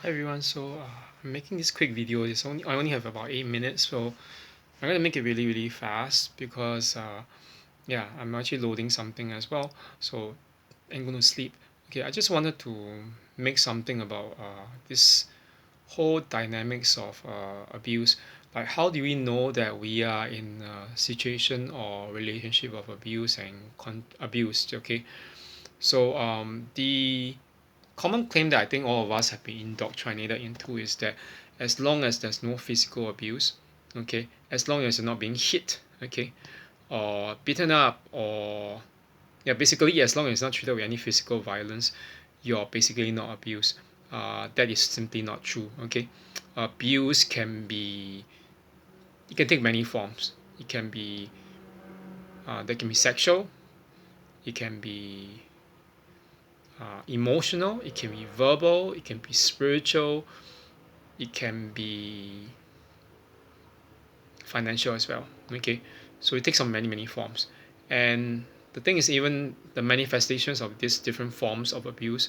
Hi everyone. I'm making this quick video. I only have about 8 minutes, so I'm gonna make it really fast because yeah, I'm actually loading something as well. So I'm gonna sleep. Okay, I just wanted to make something about this whole dynamics of abuse. Like, how do we know that we are in a situation or relationship of abuse and abused? Okay, the common claim that I think all of us have been indoctrinated into is that as long as there's no physical abuse, okay, as long as you're not being hit, okay, or beaten up, or yeah, basically as long as it's not treated with any physical violence, you're basically not abused. That is simply not true. Okay, abuse can be, it can take many forms. It can be that can be sexual. It can be emotional. It can be verbal. It can be spiritual. It can be financial as well. Okay, so it takes on many forms, and the thing is, even the manifestations of these different forms of abuse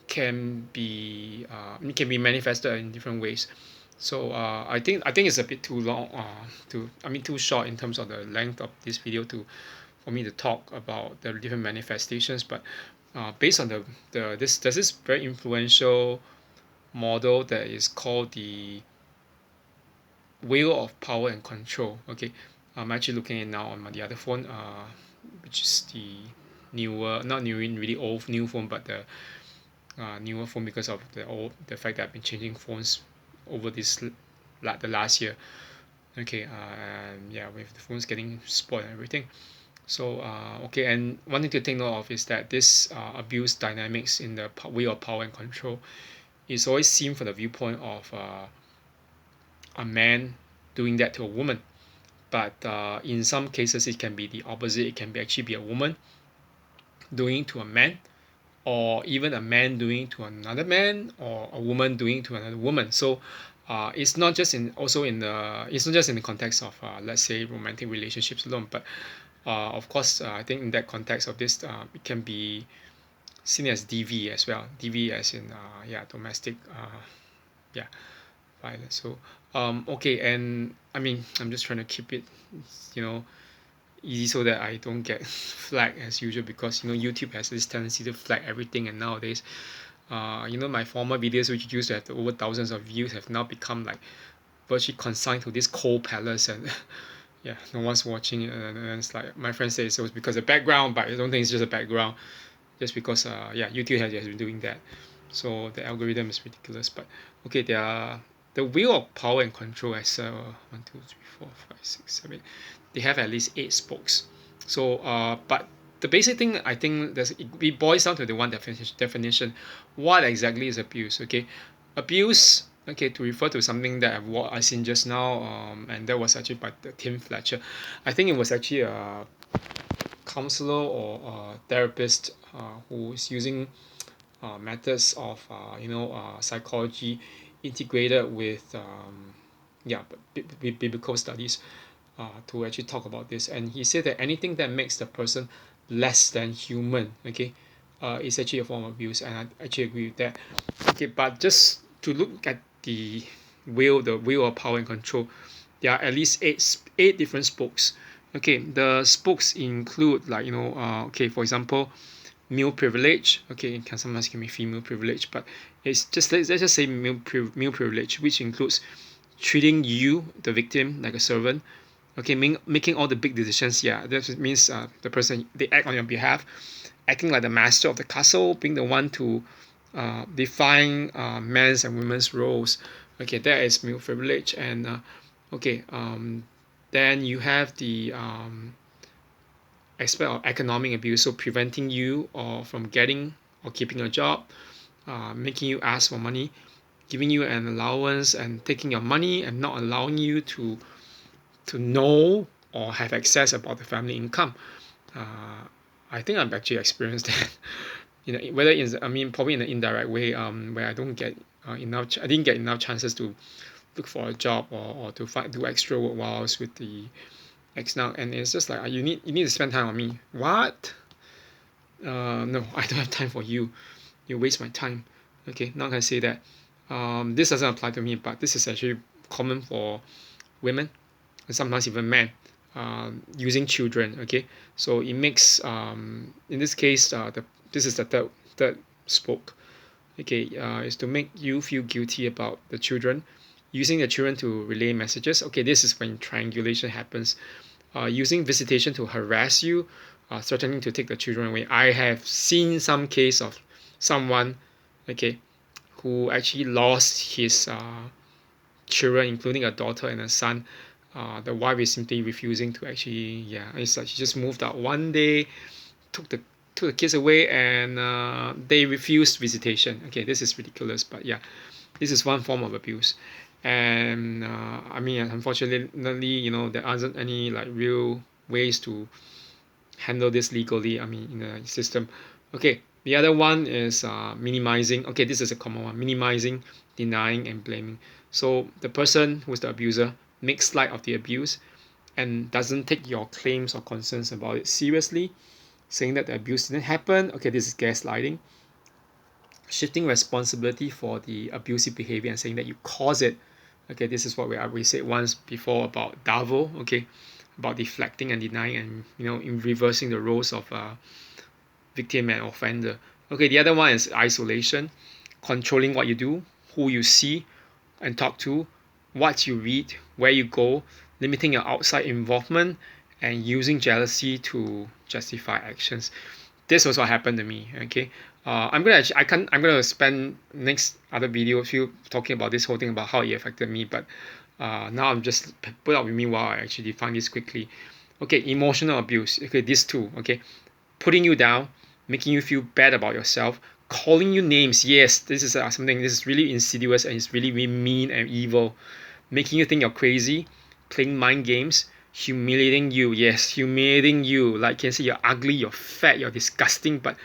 can be manifested in different ways. I think it's a bit too long, too short in terms of the length of this video to for me to talk about the different manifestations. But based on there's this very influential model that is called the wheel of power and control. Okay, I'm actually looking at it now on the other phone, which is the newer, not new, really old new phone, but the newer phone because of the fact that I've been changing phones over the last year. Okay, and yeah, with the phones getting spoiled and everything. Okay, and one thing to take note of is that this abuse dynamics in the wheel of power and control is always seen from the viewpoint of a man doing that to a woman. But in some cases, it can be the opposite. It can be actually be a woman doing to a man, or even a man doing to another man, or a woman doing to another woman. So it's not just in also in the it's not just in the context of let's say romantic relationships alone, but of course I think in that context of this it can be seen as DV as well. DV as in yeah, domestic yeah, violence. Okay, and I mean, I'm just trying to keep it, you know, easy so that I don't get flagged as usual, because YouTube has this tendency to flag everything, and nowadays my former videos, which used to have over thousands of views, have now become like virtually consigned to this cold palace, and yeah, no one's watching it, and it's like my friend says it was because of background, but I don't think it's just a background, just because yeah, YouTube has been doing that. So the algorithm is ridiculous. But okay, there are the wheel of power and control as 1, 2, 3, 4, 5, 6, 7. They have at least 8 spokes. But the basic thing, I think it boils down to the one definition. What exactly is abuse? Okay, abuse. Okay, to refer to something that I seen just now, and that was actually by Tim Fletcher. I think it was actually a counselor or a therapist who is using methods of psychology integrated with yeah, biblical studies to actually talk about this. And he said that anything that makes the person less than human, okay, is actually a form of abuse, and I actually agree with that. Okay, but just to look at the wheel of power and control, there are at least eight different spokes. Okay, the spokes include, like, okay, for example, male privilege. Okay, it can sometimes can be female privilege, but it's just let's just say male privilege, which includes treating you, the victim, like a servant. Okay, making all the big decisions. Yeah, that means the person, they act on your behalf, acting like the master of the castle, being the one to define men's and women's roles. Okay, that is male privilege. And okay, then you have the aspect of economic abuse, so preventing you or from getting or keeping a job, making you ask for money, giving you an allowance and taking your money and not allowing you to know or have access about the family income. I think I've actually experienced that. Whether it's, I mean, probably in an indirect way, where I didn't get enough chances to look for a job, or to do extra work while I was with the ex now, and it's just like, you need to spend time on me. What? No, I don't have time for you. You waste my time. Okay, not gonna say that. This doesn't apply to me, but this is actually common for women and sometimes even men, using children. Okay, so it makes, in this case, this is the third spoke. Okay, is to make you feel guilty about the children, using the children to relay messages. Okay, this is when triangulation happens. Using visitation to harass you, threatening to take the children away. I have seen some case of someone, okay, who actually lost his children, including a daughter and a son. The wife is simply refusing to actually, yeah, it's like she just moved out one day, took the took the kids away, and they refused visitation. Okay, this is ridiculous, but yeah, this is one form of abuse. And I mean, unfortunately, there aren't any like real ways to handle this legally. I mean, in the system. Okay, the other one is minimizing. Okay, this is a common one: minimizing, denying, and blaming. So the person who's the abuser makes light of the abuse and doesn't take your claims or concerns about it seriously, saying that the abuse didn't happen. Okay, this is gaslighting. Shifting responsibility for the abusive behavior and saying that you cause it. Okay, this is what we said once before about Davo. Okay, about deflecting and denying, and in reversing the roles of victim and offender. Okay, the other one is isolation, controlling what you do, who you see and talk to, what you read, where you go, limiting your outside involvement, and using jealousy to justify actions. This was what happened to me. Okay, I'm gonna actually, I can't I'm gonna spend next other video few talking about this whole thing about how it affected me, but now I'm just put up with me while I actually define this quickly. Okay, emotional abuse. Okay, these two. Okay, putting you down, making you feel bad about yourself, calling you names. Yes, this is something. This is really insidious and it's really, really mean and evil. Making you think you're crazy, playing mind games, humiliating you. Yes, humiliating you. Like you can say you're ugly, you're fat, you're disgusting, but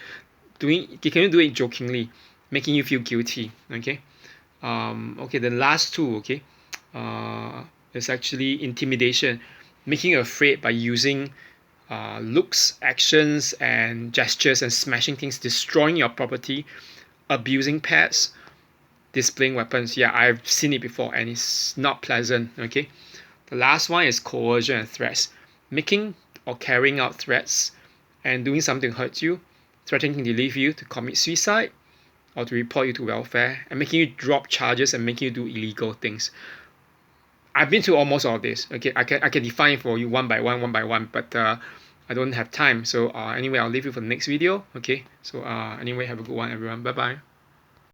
can you do it jokingly, making you feel guilty. Okay. Okay. The last two. Okay. Is actually intimidation, making you afraid by using looks, actions, and gestures, and smashing things, destroying your property, abusing pets, displaying weapons. Yeah, I've seen it before, and it's not pleasant. Okay. The last one is coercion and threats, making or carrying out threats and doing something to hurt you, threatening to leave you to commit suicide or to report you to welfare, and making you drop charges and making you do illegal things. I've been through almost all of this. Okay, I can define for you one by one, but I don't have time. So anyway, I'll leave you for the next video. Okay, so anyway, have a good one, everyone. Bye bye.